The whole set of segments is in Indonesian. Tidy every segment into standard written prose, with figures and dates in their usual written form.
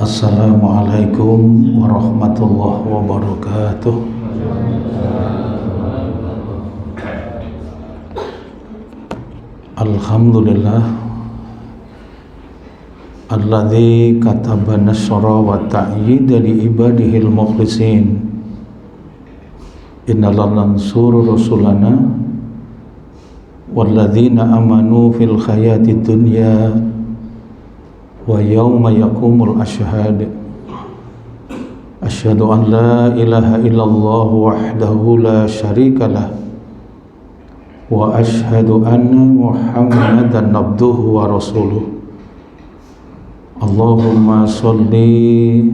Assalamualaikum warahmatullahi wabarakatuh. Alhamdulillah alladzi kataba nasra wa ta'yida li ibadihil mukhlisin. Inna lanansuru rusulana walladzina amanu fil hayati dunya wa yawma yaqumul ashhad. Asyhadu an la ilaha illallah wahdahu la syarikalah wa asyhadu anna Muhammadan abduhu wa rasuluh. Allahumma sholli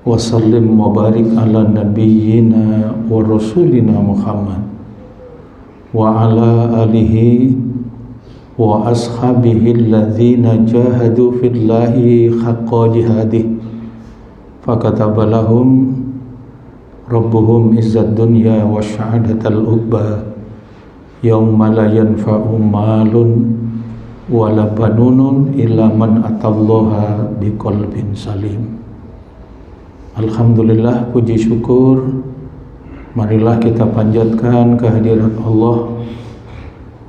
wa sallim wa barik ala nabiyyina wa rasulina Muhammad wa ala alihi wa ashabihi alladzina jahadu fillahi haqqa jihadih fakataba lahum rabbuhum izzad dunya wa syahadatal uqba yauma la yanfa'u malun wala banunun illa man atallaha biqalbin salim. Alhamdulillah, puji syukur marilah kita panjatkan kehadirat Allah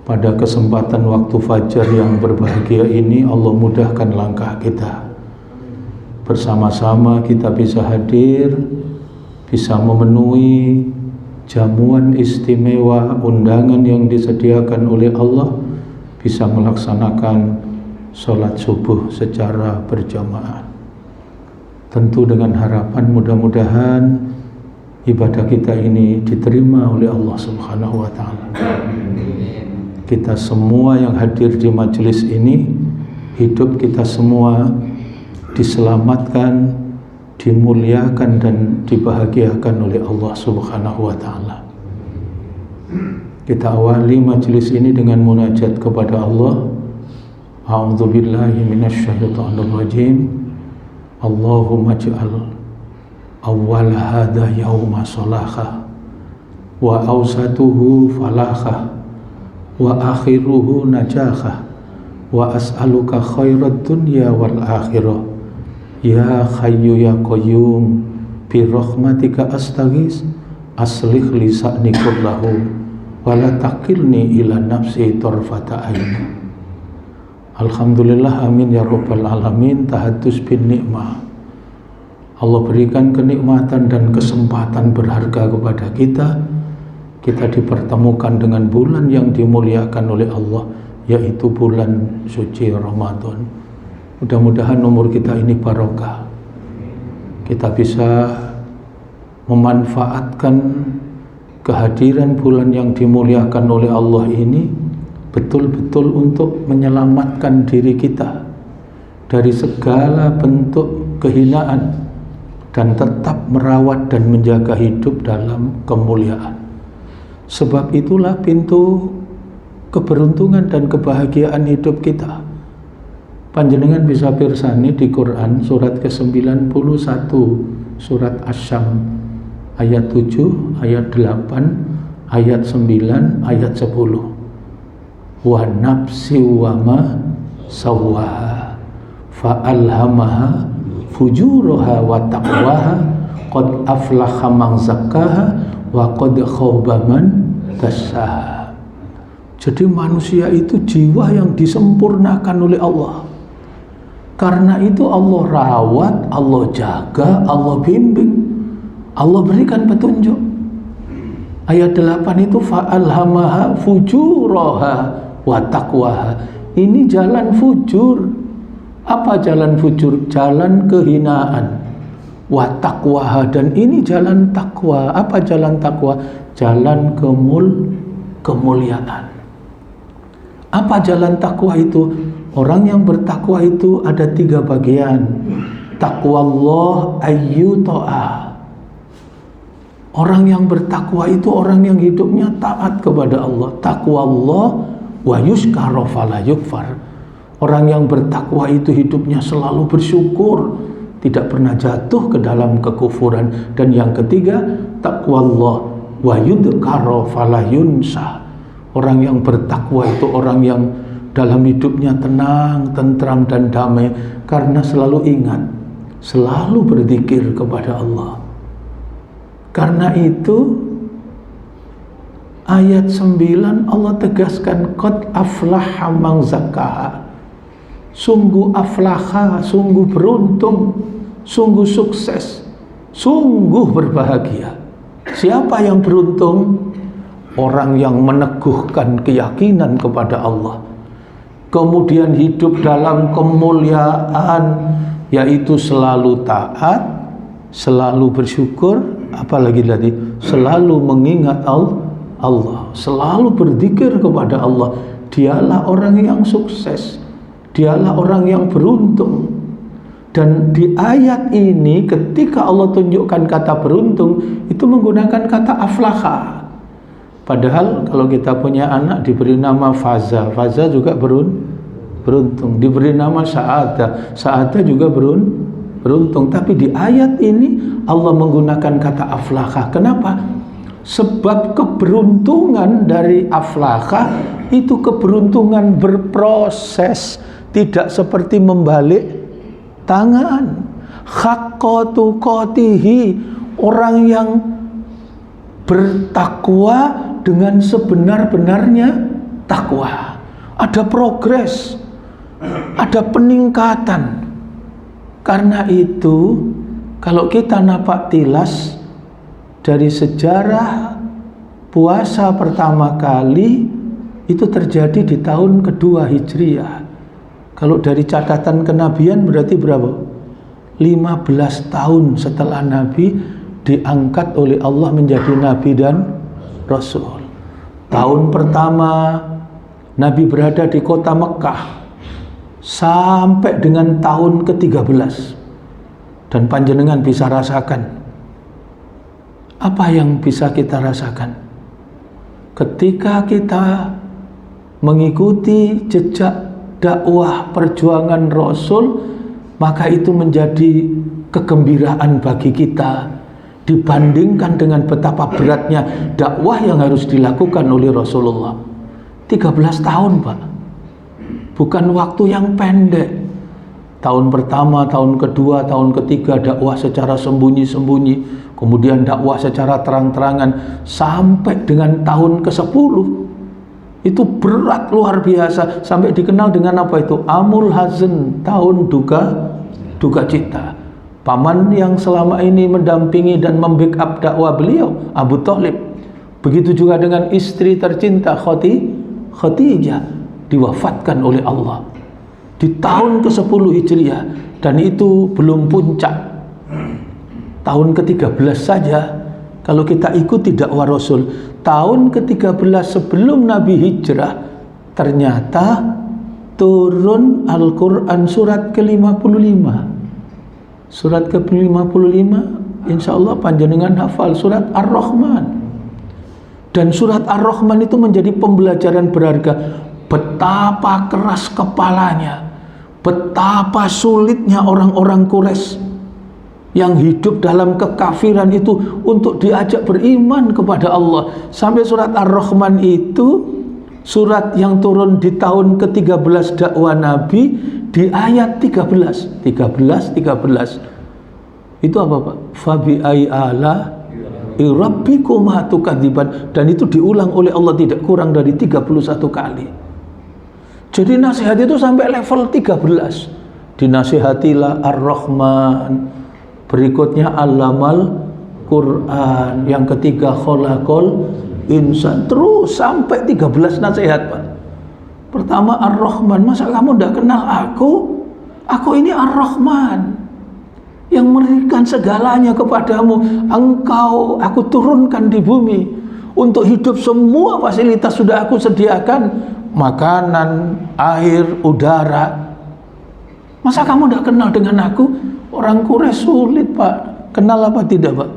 pada kesempatan waktu fajar yang berbahagia ini. Allah mudahkan langkah kita, bersama-sama kita bisa hadir, bisa memenuhi jamuan istimewa, undangan yang disediakan oleh Allah, bisa melaksanakan sholat subuh secara berjamaah. Tentu dengan harapan mudah-mudahan ibadah kita ini diterima oleh Allah Subhanahu wa Ta'ala. Kita semua yang hadir di majelis ini, hidup kita semua diselamatkan, dimuliakan dan dibahagiakan oleh Allah Subhanahu wa Ta'ala. Kita awali majelis ini dengan munajat kepada Allah. A'udzubillahi minasyaitonir rajim. Allahumma ij'al awwal hadha yauma salaha wa awsatuhu falaha wa akhiruhu najaha wa as'aluka khairat dunya wal akhirah ya hayyu ya qayyum bi rahmatika astaghis aslih li sa'ni kullahu wa la taqilni ila nafsi tarfata ain. Alhamdulillah, amin ya rabbal alamin. Tahadus bin nikmah, Allah berikan kenikmatan dan kesempatan berharga kepada kita. Kita dipertemukan dengan bulan yang dimuliakan oleh Allah, yaitu bulan suci Ramadan. Mudah-mudahan umur kita ini barokah. Kita bisa memanfaatkan kehadiran bulan yang dimuliakan oleh Allah ini betul-betul untuk menyelamatkan diri kita dari segala bentuk kehinaan dan tetap merawat dan menjaga hidup dalam kemuliaan. Sebab itulah pintu keberuntungan dan kebahagiaan hidup kita. Panjenengan bisa pirsani di Quran surat ke-91, surat Asy-Syams ayat 7, ayat 8, ayat 9, ayat 10. Wa nafsi wa ma sawwaha fa alhamaha fujuraha wa taqwaha qad aflaha man zakkaha wa qad khaba man dassaha. Jadi manusia itu jiwa yang disempurnakan oleh Allah. Karena itu Allah rawat, Allah jaga, Allah bimbing, Allah berikan petunjuk. Ayat 8 itu fa'alhamaha fujuraha wa taqwaha. Ini jalan fujur. Apa jalan fujur? Jalan kehinaan. Wa taqwaha, dan ini jalan takwa. Apa jalan takwa? Jalan kemuliaan. Apa jalan takwa itu? Orang yang bertakwa itu ada 3 bagian. Taqwallah ayyuta'a. Orang yang bertakwa itu orang yang hidupnya taat kepada Allah. Taqwallah wa yushkara fala yukfar. Orang yang bertakwa itu hidupnya selalu bersyukur, tidak pernah jatuh ke dalam kekufuran. Dan yang ketiga, taqwallah wa yudhkara fala yunsa. Orang yang bertakwa itu orang yang dalam hidupnya tenang, tentram dan damai karena selalu ingat, selalu berzikir kepada Allah. Karena itu ayat 9 Allah tegaskan qad aflaha man zakkaha. Sungguh aflaha, sungguh beruntung, sungguh sukses, sungguh berbahagia. Siapa yang beruntung? Orang yang meneguhkan keyakinan kepada Allah, kemudian hidup dalam kemuliaan, yaitu selalu taat, selalu bersyukur, apalagi tadi selalu mengingat Allah, selalu berzikir kepada Allah. Dialah orang yang sukses, dialah orang yang beruntung. Dan di ayat ini ketika Allah tunjukkan kata beruntung, itu menggunakan kata aflaha. Padahal kalau kita punya anak diberi nama Faza, Faza juga beruntung. Diberi nama Sa'ada, Sa'ada juga beruntung. Tapi di ayat ini Allah menggunakan kata aflaha. Kenapa? Sebab keberuntungan dari aflaha itu keberuntungan berproses, tidak seperti membalik tangan. Haqqa tuqatihi, orang yang bertakwa dengan sebenar-benarnya takwa. Ada progres, ada peningkatan. Karena itu kalau kita napak tilas dari sejarah puasa pertama kali itu terjadi di tahun kedua Hijriah. Kalau dari catatan kenabian berarti berapa? 15 tahun setelah Nabi diangkat oleh Allah menjadi Nabi dan Rasul. Tahun pertama Nabi berada di kota Mekah sampai dengan tahun ke-13. Dan panjenengan bisa rasakan apa yang bisa kita rasakan ketika kita mengikuti jejak dakwah perjuangan Rasul, maka itu menjadi kegembiraan bagi kita dibandingkan dengan betapa beratnya dakwah yang harus dilakukan oleh Rasulullah. 13 tahun, Pak. Bukan waktu yang pendek. Tahun pertama, tahun kedua, tahun ketiga dakwah secara sembunyi-sembunyi, kemudian dakwah secara terang-terangan sampai dengan tahun ke-10. Itu berat luar biasa, sampai dikenal dengan apa itu? Amul Hazn, tahun duka cita. Paman yang selama ini mendampingi dan membackup dakwah beliau, Abu Thalib. Begitu juga dengan istri tercinta Khadijah, diwafatkan oleh Allah di tahun ke-10 Hijriah. Dan itu belum puncak. Tahun ke-13 saja, kalau kita ikuti dakwah Rasul, tahun ke-13 sebelum Nabi hijrah, ternyata turun Al-Quran surat ke-55. Surat ke-55 insya Allah panjenengan hafal, surat Ar-Rahman. Dan surat Ar-Rahman itu menjadi pembelajaran berharga. Betapa keras kepalanya, betapa sulitnya orang-orang Quraisy yang hidup dalam kekafiran itu untuk diajak beriman kepada Allah. Sampai surat Ar-Rahman itu surat yang turun di tahun ke-13 dakwah Nabi, di ayat 13. Itu apa, Pak? Fabi ai ala rabbikum tukadziban. Dan itu diulang oleh Allah tidak kurang dari 31 kali. Jadi nasihat itu sampai level 13. Dinasihatilah Ar-Rahman. Berikutnya Allamal Quran. Yang ketiga Khalaqal Insan. Terus sampai 13 nasihat, Pak. Pertama Ar-Rahman. Masa kamu tidak kenal aku? Aku ini Ar-Rahman yang memberikan segalanya kepadamu. Aku turunkan di bumi. Untuk hidup semua fasilitas sudah aku sediakan. Makanan, air, udara. Masa kamu tidak kenal dengan aku? Orang Quraisy sulit, Pak. Kenal apa tidak, Pak?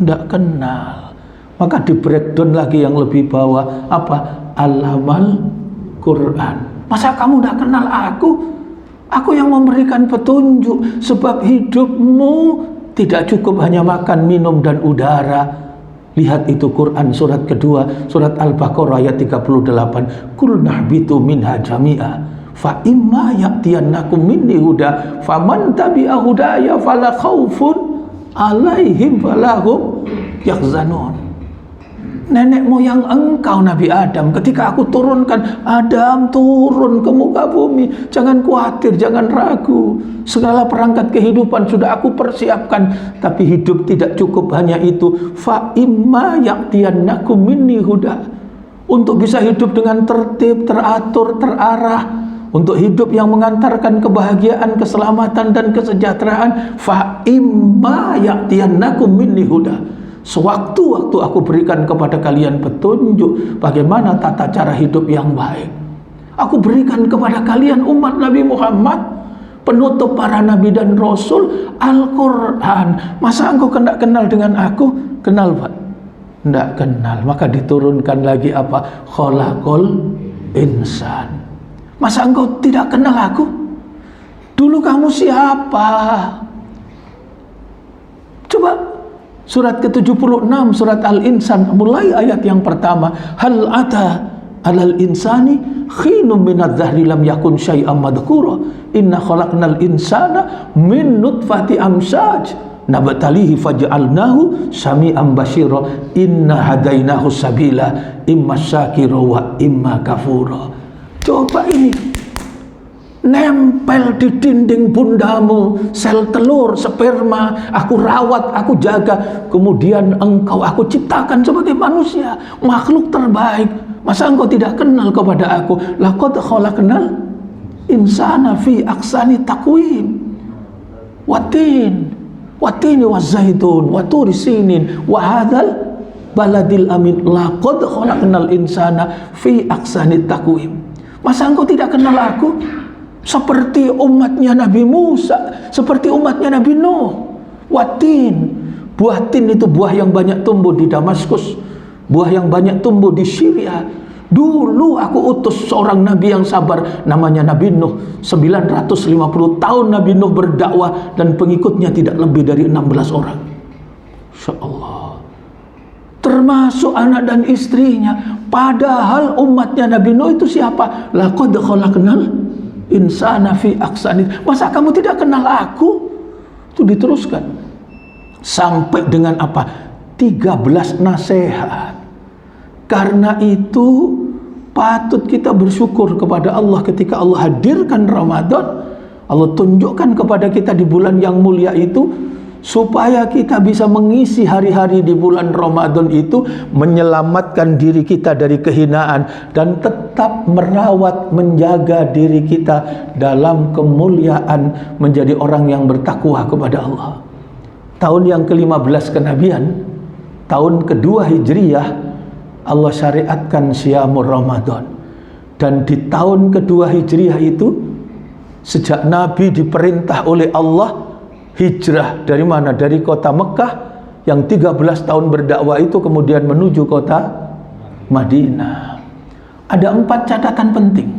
Tidak kenal. Maka di breakdown lagi yang lebih bawah. Apa? Allamal Quran. Masa kamu tidak kenal aku? Aku yang memberikan petunjuk. Sebab hidupmu tidak cukup hanya makan, minum, dan udara. Lihat itu Quran surat kedua, surat Al-Baqarah ayat 38. Qul nahbitu minha jami'a fa imma ya'tiyannakum minni huda faman tabi'a hudaya fala khaufun alaihim falahum yahzanun. Nenek moyang engkau Nabi Adam, ketika aku turunkan Adam turun ke muka bumi, jangan khawatir, jangan ragu, segala perangkat kehidupan sudah aku persiapkan. Tapi hidup tidak cukup hanya itu. Fa imma ya'tiyannakum minni huda, untuk bisa hidup dengan tertib, teratur, terarah, untuk hidup yang mengantarkan kebahagiaan, keselamatan dan kesejahteraan. Fa imma ya'tiyannakum minni huda, sewaktu-waktu aku berikan kepada kalian petunjuk bagaimana tata cara hidup yang baik. Aku berikan kepada kalian umat Nabi Muhammad, penutup para nabi dan rasul, Al-Quran. Masa engkau tidak kenal dengan aku? Kenal Pak? Tidak kenal. Maka diturunkan lagi apa? Khalaqal insan. Masa engkau tidak kenal aku? Dulu kamu siapa? Coba surat ke-76 surat Al-Insan, mulai ayat yang pertama. Hal ata alal insani khinum minadh dhahri lam yakun syai'an madhkura inna khalaqnal insana min nutfati amsaj nabtalihi faj'alnahu sami'an basyira inna hadainahu sabila imma syakira wa imma kafura. Coba ini nempel di dinding bundamu, sel telur, sperma, aku rawat, aku jaga. Kemudian engkau aku ciptakan sebagai manusia, makhluk terbaik. Masa engkau tidak kenal kepada aku? Laqad khalaqnal insana fi ahsani taqwim. Watini wazaitun wa turi sinin wa hadzal baladil amin. Laqad khalaqnal insana fi ahsani taqwim. Masa engkau tidak kenal aku? Seperti umatnya Nabi Musa, seperti umatnya Nabi Nuh. Watin, buah tin itu buah yang banyak tumbuh di Damaskus, buah yang banyak tumbuh di Syria. Dulu aku utus seorang nabi yang sabar, namanya Nabi Nuh. 950 tahun Nabi Nuh berdakwah dan pengikutnya tidak lebih dari 16 orang. Insya Allah, termasuk anak dan istrinya. Padahal umatnya Nabi Nuh itu siapa? Laqad khalaqnal insana fi ahsani. Masa kamu tidak kenal aku? Itu diteruskan sampai dengan apa? 13 nasihat. Karena itu patut kita bersyukur kepada Allah ketika Allah hadirkan Ramadan. Allah tunjukkan kepada kita di bulan yang mulia itu, supaya kita bisa mengisi hari-hari di bulan Ramadan itu, menyelamatkan diri kita dari kehinaan dan tetap merawat, menjaga diri kita dalam kemuliaan, menjadi orang yang bertakwa kepada Allah. Tahun yang ke-15 kenabian, tahun kedua Hijriyah, Allah syariatkan Syamur Ramadan. Dan di tahun kedua Hijriyah itu, sejak Nabi diperintah oleh Allah hijrah dari mana? Dari kota Mekah yang 13 tahun berdakwah itu, kemudian menuju kota Madinah. Ada 4 catatan penting.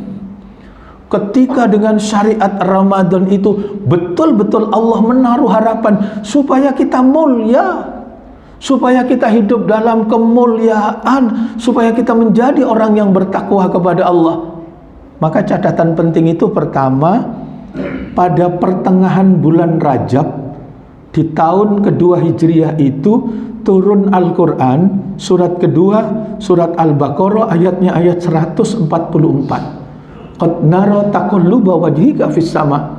Ketika dengan syariat Ramadan itu betul-betul Allah menaruh harapan supaya kita mulia, supaya kita hidup dalam kemuliaan, supaya kita menjadi orang yang bertakwa kepada Allah. Maka catatan penting itu pertama, pada pertengahan bulan Rajab di tahun kedua Hijriyah itu turun Al-Quran, surat kedua, surat Al-Baqarah, ayatnya ayat 144. Qad nara taqalluba wajhika fis sama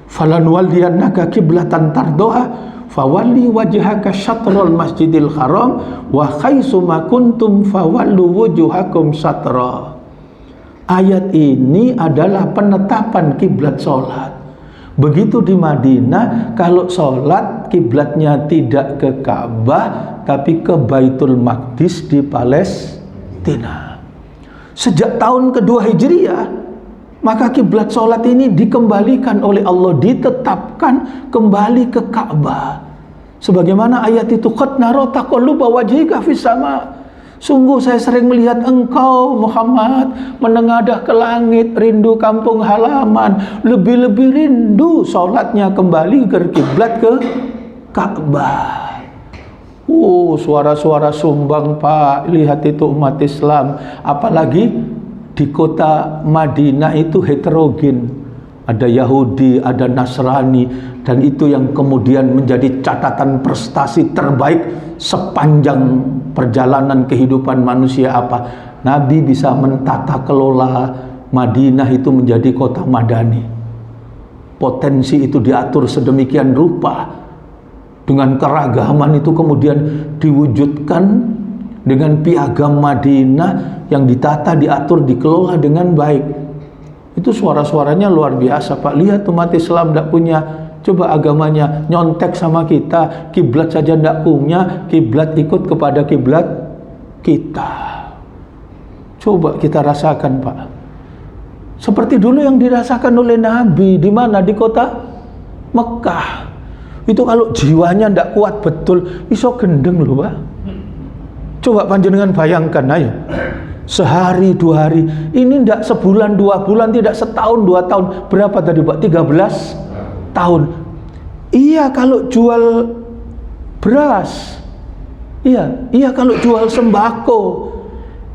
falanwalliyannaka qiblatan tardoha fawalli wajhaka syatrul masjidil haram wa haitsuma kuntum fawallu wujuhakum syatra. Ayat ini adalah penetapan kiblat sholat. Begitu di Madinah, kalau sholat kiblatnya tidak ke Ka'bah tapi ke Baitul Maqdis di Palestina. Sejak tahun kedua Hijriyah, maka kiblat sholat ini dikembalikan oleh Allah, ditetapkan kembali ke Ka'bah. Sebagaimana ayat itu, qad nara taqalluba wajhika fis sama. Sungguh saya sering melihat engkau Muhammad menengadah ke langit, rindu kampung halaman, lebih-lebih rindu sholatnya kembali ke kiblat ke Ka'bah. Suara-suara sumbang Pak, lihat itu umat Islam. Apalagi di kota Madinah itu heterogen, ada Yahudi, ada Nasrani, dan itu yang kemudian menjadi catatan prestasi terbaik sepanjang perjalanan kehidupan manusia apa? Nabi bisa mentata kelola Madinah itu menjadi kota madani. Potensi itu diatur sedemikian rupa. Dengan keragaman itu kemudian diwujudkan dengan piagam Madinah yang ditata, diatur, dikelola dengan baik. Itu suara-suaranya luar biasa Pak. Lihat umat Islam tidak punya, coba agamanya nyontek sama kita, kiblat saja tidak punya, kiblat ikut kepada kiblat kita. Coba kita rasakan Pak. Seperti dulu yang dirasakan oleh Nabi, di mana? Di kota Mekah. Itu kalau jiwanya tidak kuat betul, iso gendeng loh Pak. Coba panjenengan bayangkan ayo. Sehari 2 hari, ini tidak sebulan 2 bulan, tidak setahun 2 tahun. Berapa tadi Pak? 13 tahun. Iya kalau jual beras. Iya kalau jual sembako.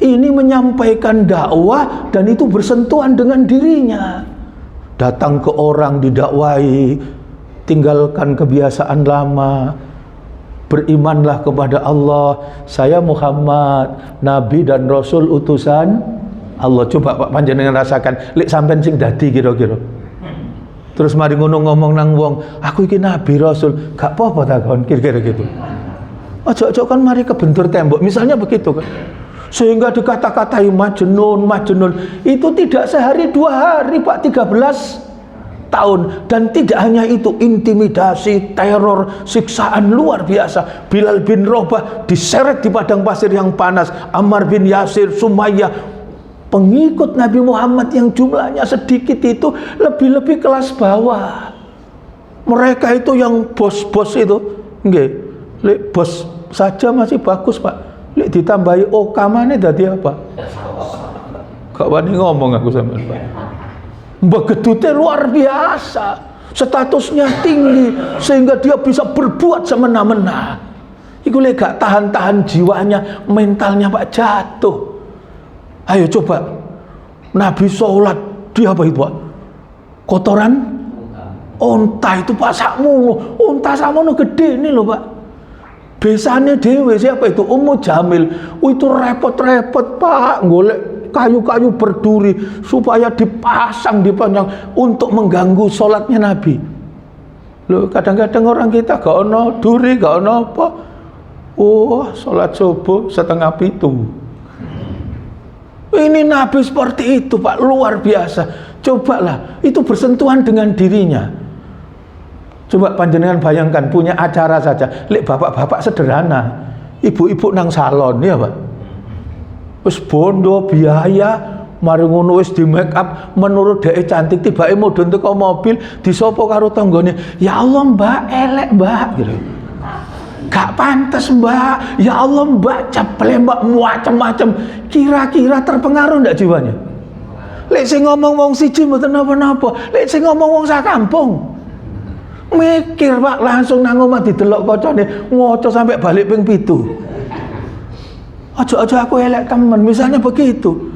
Ini menyampaikan dakwah dan itu bersentuhan dengan dirinya. Datang ke orang didakwai, tinggalkan kebiasaan lama, berimanlah kepada Allah, saya Muhammad, Nabi dan Rasul utusan Allah. Coba Pak panjenengan rasakan, lek sampean sing dadi kira-kira. Terus mari ngono ngomong nang wong, aku iki Nabi Rasul, gak apa-apa takon kira-kira gitu. Ojo-ojo kan mari kebentur tembok, misalnya begitu kan. Sehingga dikata-katai majnun, itu tidak sehari 2 hari Pak, 13 tahun. Dan tidak hanya itu, intimidasi, teror, siksaan luar biasa. Bilal bin Rabah diseret di padang pasir yang panas, Ammar bin Yasir, Sumayyah, pengikut Nabi Muhammad yang jumlahnya sedikit itu lebih-lebih kelas bawah. Mereka itu yang bos-bos itu, nggih, lek bos saja masih bagus Pak. Lek ditambahi okamane dadi apa? Gak wani ngomong aku sampean Pak. Begedute luar biasa, statusnya tinggi sehingga dia bisa berbuat semena-mena. Iku lek gak tahan-tahan jiwanya, mentalnya Pak jatuh. Ayo coba, Nabi sholat dia apa itu Pak? Kotoran onta itu Pak sakmono, onta sakmono gede ini loh Pak. Besane dewe siapa itu? Ummu Jamil. Itu repot-repot Pak, golek kayu-kayu berduri supaya dipasang di panjang untuk mengganggu sholatnya Nabi. Loh, kadang-kadang orang kita gak ono duri, gak ono apa. Sholat subuh 6:30. Ini Nabi seperti itu Pak, luar biasa. Cobalah, itu bersentuhan dengan dirinya. Coba panjenengan bayangkan punya acara saja, lek bapak-bapak sederhana, ibu-ibu nang salon ya Pak. Wis bondo biaya, mari ngono wis di make up menurut dhek cantik, tibake mudhun teko mobil disopo karo tanggane. Ya Allah Mbak, elek Mbak gitu. Gak pantas Mbak. Ya Allah Mbak, ceple Mbak, macam-macam. Kira-kira terpengaruh ndak jiwanya? Lek sing ngomong wong siji mboten napa-napa, lek sing ngomong wong sak kampung mikir Pak, langsung nang omah didelok kocone ngoco sampai balik ping 7. Ojo-ojo aku elek temen, misalnya begitu.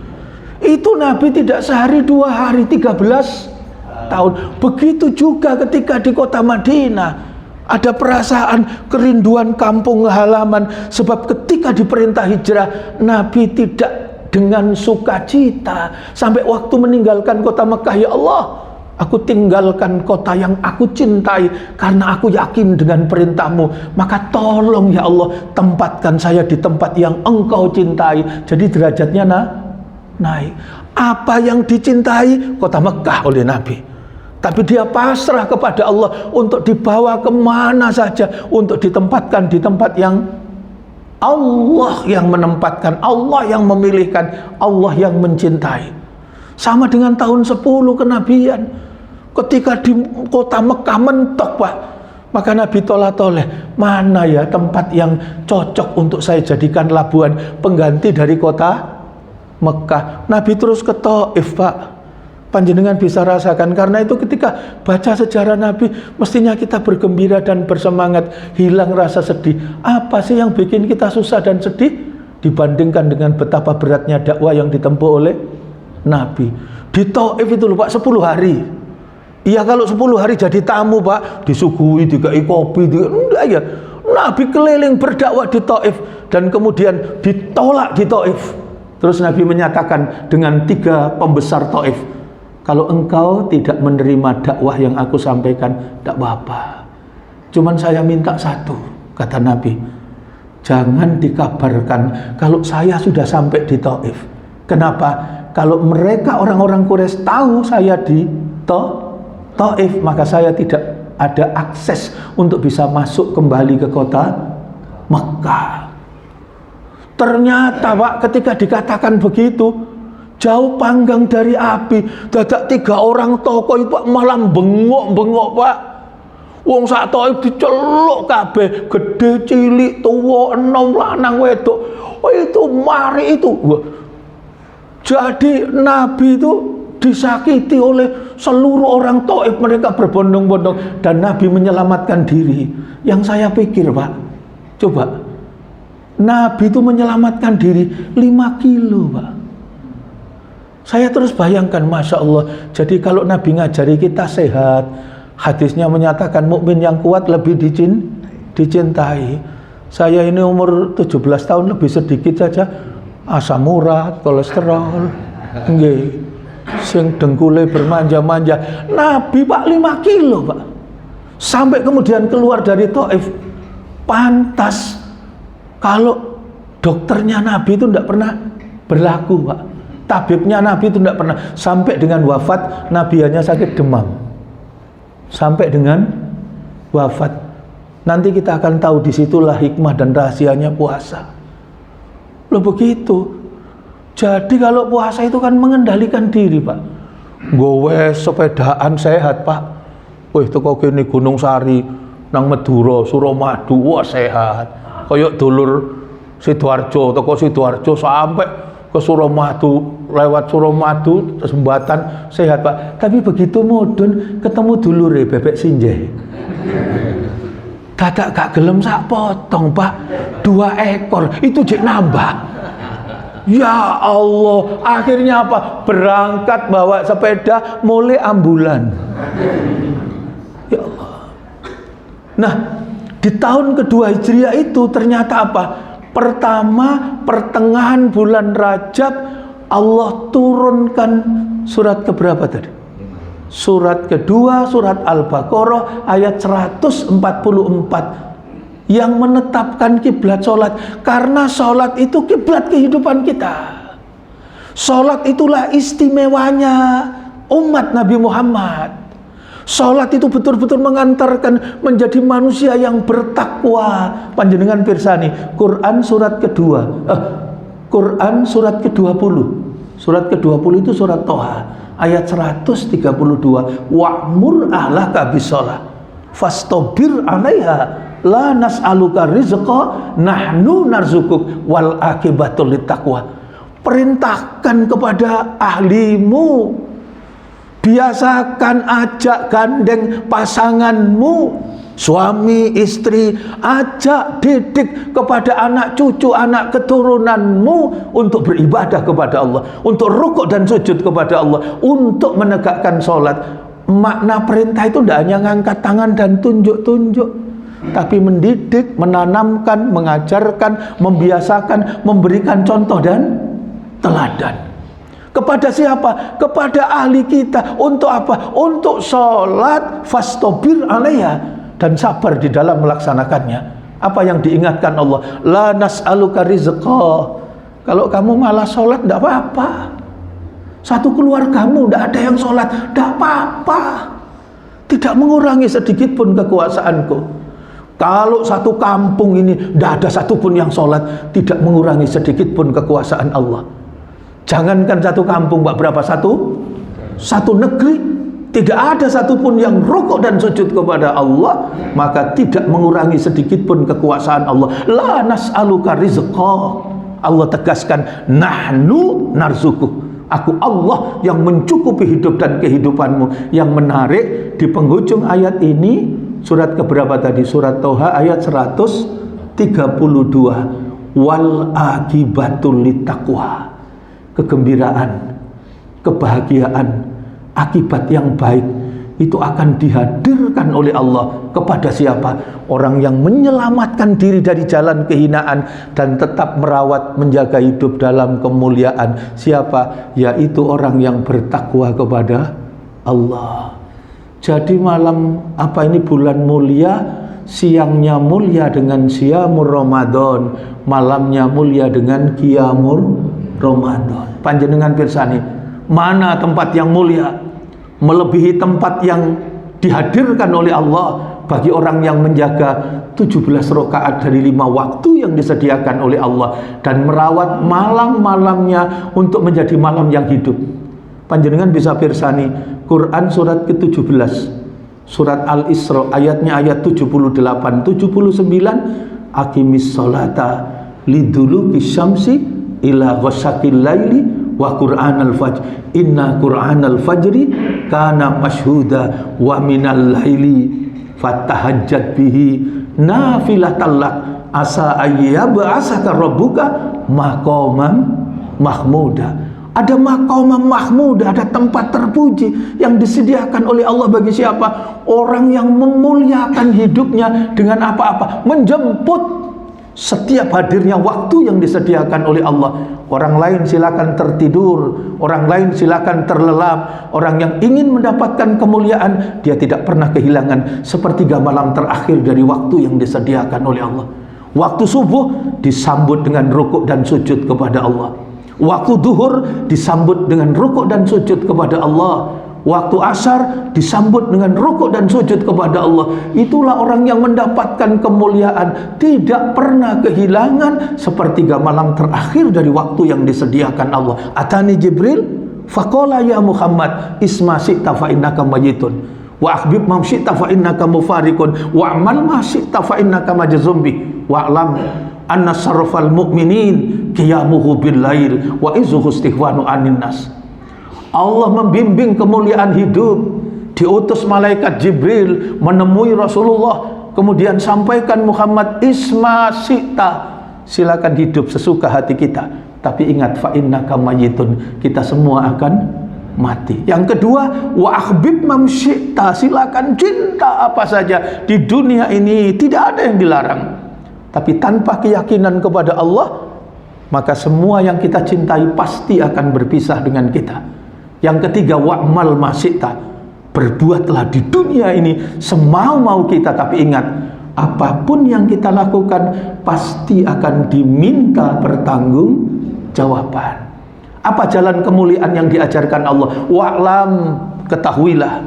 Itu Nabi tidak sehari 2 hari, 13 tahun. Begitu juga ketika di kota Madinah ada perasaan kerinduan kampung halaman, sebab ketika diperintah hijrah Nabi tidak dengan sukacita sampai waktu meninggalkan kota Mekah. Ya Allah, aku tinggalkan kota yang aku cintai karena aku yakin dengan perintahmu. Maka tolong ya Allah, tempatkan saya di tempat yang engkau cintai. Jadi derajatnya naik. Apa yang dicintai kota Mekah oleh Nabi, tapi dia pasrah kepada Allah untuk dibawa kemana saja, untuk ditempatkan di tempat yang Allah yang menempatkan, Allah yang memilihkan, Allah yang mencintai. Sama dengan tahun 10 kenabian. Ketika di kota Mekah mentok Pak, maka Nabi toleh-toleh, mana ya tempat yang cocok untuk saya jadikan labuan pengganti dari kota Mekah. Nabi terus ke Taif Pak. Panjenengan bisa rasakan. Karena itu ketika baca sejarah Nabi, mestinya kita bergembira dan bersemangat, hilang rasa sedih. Apa sih yang bikin kita susah dan sedih dibandingkan dengan betapa beratnya dakwah yang ditempuh oleh Nabi. Di Taif itu loh Pak, 10 hari. Iya, kalau 10 hari jadi tamu Pak, disuguhi, dikai kopi, enggak ya. Nabi keliling berdakwah di Taif dan kemudian ditolak di Taif. Terus Nabi menyatakan dengan 3 pembesar Taif, kalau engkau tidak menerima dakwah yang aku sampaikan, tidak apa-apa. Cuman saya minta satu, kata Nabi, jangan dikabarkan kalau saya sudah sampai di Taif. Kenapa? Kalau mereka orang-orang Quraisy tahu saya di Taif, maka saya tidak ada akses untuk bisa masuk kembali ke kota Mekah. Ternyata Pak, ketika dikatakan begitu, jauh panggang dari api, dadak 3 orang tokoh itu Pak, malah bengok-bengok Pak. Wong sak Taif diceluk kabeh, gede cilik tuwa enom lanang wedok. Itu mari itu. Jadi Nabi itu disakiti oleh seluruh orang Taif, mereka berbondong-bondong dan Nabi menyelamatkan diri. Yang saya pikir Pak, coba Nabi itu menyelamatkan diri 5 kilo Pak. Saya terus bayangkan, Masya Allah. Jadi kalau Nabi ngajari kita sehat, hadisnya menyatakan mukmin yang kuat lebih dicintai. Saya ini umur 17 tahun lebih sedikit saja, asam urat, kolesterol, nggih, sing dengkule bermanja-manja. Nabi Pak 5 kilo Pak. Sampai kemudian keluar dari Taif. Pantas kalau dokternya Nabi itu tidak pernah berlaku Pak. Tabibnya Nabi itu tidak pernah. Sampai dengan wafat Nabi hanya sakit demam. Sampai dengan wafat. Nanti kita akan tahu disitulah hikmah dan rahasianya puasa. Loh begitu. Jadi kalau puasa itu kan mengendalikan diri Pak. Gowe sepedaan sehat Pak. Wih teko kene Gunung Sari nang Madura, Suramadu, wah sehat. Kayak dulur Sidoarjo, teko Sidoarjo sampai ke Suramadu, lewat Suramadu jembatan sehat Pak. Tapi begitu mudun ketemu dulure bebek sinjai. Dadak gak gelem sak potong Pak, 2 ekor itu jek nambah. Ya Allah, akhirnya apa? Berangkat bawa sepeda mulai ambulan. Ya Allah. Nah, di tahun kedua Hijriah itu ternyata apa? Pertama, pertengahan bulan Rajab Allah turunkan surat keberapa tadi? Surat kedua, surat Al-Baqarah ayat 144 yang menetapkan kiblat sholat. Karena sholat itu kiblat kehidupan kita. Sholat itulah istimewanya umat Nabi Muhammad. Sholat itu betul-betul mengantarkan menjadi manusia yang bertakwa. Panjenengan pirsani Quran surat kedua, Quran surat ke-20. Surat ke-20 itu surat Toha ayat 132. Wa'mur ahlaka bisolah fastobir 'alaiha la nas'aluka rizqa nahnu narzukuk wal akibatul littaqwa. Perintahkan kepada ahlimu, biasakan ajak gandeng pasanganmu, suami istri, ajak didik kepada anak cucu, anak keturunanmu untuk beribadah kepada Allah, untuk rukuk dan sujud kepada Allah, untuk menegakkan sholat. Makna perintah itu tidak hanya ngangkat tangan dan tunjuk-tunjuk, tapi mendidik, menanamkan, mengajarkan, membiasakan, memberikan contoh dan teladan. Kepada siapa? Kepada ahli kita. Untuk apa? Untuk sholat fastobir 'alaiha, dan sabar di dalam melaksanakannya. Apa yang diingatkan Allah? La nas'aluka rizqa. Kalau kamu malah sholat tidak apa-apa. Satu keluargamu tidak ada yang sholat, tidak apa-apa. Tidak mengurangi sedikit pun kekuasaanku. Kalau satu kampung ini tidak ada satupun yang sholat, tidak mengurangi sedikit pun kekuasaan Allah. Jangankan satu kampung Pak, berapa? Satu negeri, tidak ada satupun yang rukuk dan sujud kepada Allah, maka tidak mengurangi sedikit pun kekuasaan Allah. La nas'aluka rizqa. Allah tegaskan, nahnu narzukuh, Aku Allah yang mencukupi hidup dan kehidupanmu. Yang menarik di penghujung ayat ini, surat keberapa tadi? Surat Toha ayat 132. Wal akibatul littaqwa. Kegembiraan, kebahagiaan, akibat yang baik itu akan dihadirkan oleh Allah kepada siapa? Orang yang menyelamatkan diri dari jalan kehinaan dan tetap merawat, menjaga hidup dalam kemuliaan. Siapa? Yaitu orang yang bertakwa kepada Allah. Jadi malam bulan mulia, siangnya mulia dengan Siyamur Ramadan, malamnya mulia dengan Qiyamul Ramadan. Panjenengan pirsani, mana tempat yang mulia melebihi tempat yang dihadirkan oleh Allah bagi orang yang menjaga 17 rakaat dari 5 waktu yang disediakan oleh Allah dan merawat malam-malamnya untuk menjadi malam yang hidup. Panjenengan bisa pirsani Quran surat ke-17, surat Al-Isra ayatnya ayat 78 79, aqimis sholata liduluki syamsi ila ghasaqil laili wa qur'anal fajr inna qur'anal fajri kana mashhuda wa minal laili fatahajjat bihi nafilatan lak asa ayyab'asaka rabbuka maqaman mahmuda. Ada maqaman mahmuda, ada tempat terpuji yang disediakan oleh Allah bagi siapa? Orang yang memuliakan hidupnya dengan apa-apa? Menjemput setiap hadirnya waktu yang disediakan oleh Allah. Orang lain silakan tertidur, orang lain silakan terlelap. Orang yang ingin mendapatkan kemuliaan, dia tidak pernah kehilangan sepertiga malam terakhir dari waktu yang disediakan oleh Allah. Waktu subuh disambut dengan rukuk dan sujud kepada Allah. Waktu duhur disambut dengan rukuk dan sujud kepada Allah. Waktu asar disambut dengan rukuk dan sujud kepada Allah. Itulah orang yang mendapatkan kemuliaan, tidak pernah kehilangan sepertiga malam terakhir dari waktu yang disediakan Allah. Atani Jibril faqala ya Muhammad isma syi'ta fa innaka mayyitun wa akhbib ma syi'ta fa innaka mufariqun wa amal ma syi'ta fa innaka majzum bi wa alam anna sarfal mu'minin qiyamuhu bil lail wa izuhu istighfanu anin nas. Allah membimbing kemuliaan hidup, diutus malaikat Jibril menemui Rasulullah, kemudian sampaikan Muhammad isma syi'ta, silakan hidup sesuka hati kita, tapi ingat fa innaka mayyitun, kita semua akan mati. Yang kedua, wa akhbib mam syi'ta, silakan cinta apa saja di dunia ini, tidak ada yang dilarang. Tapi tanpa keyakinan kepada Allah, maka semua yang kita cintai pasti akan berpisah dengan kita. Yang ketiga, wa'mal masyita, berbuatlah di dunia ini semau-mau kita, tapi ingat, apapun yang kita lakukan pasti akan diminta pertanggungjawaban. Apa jalan kemuliaan yang diajarkan Allah? Wa'lam, ketahuilah,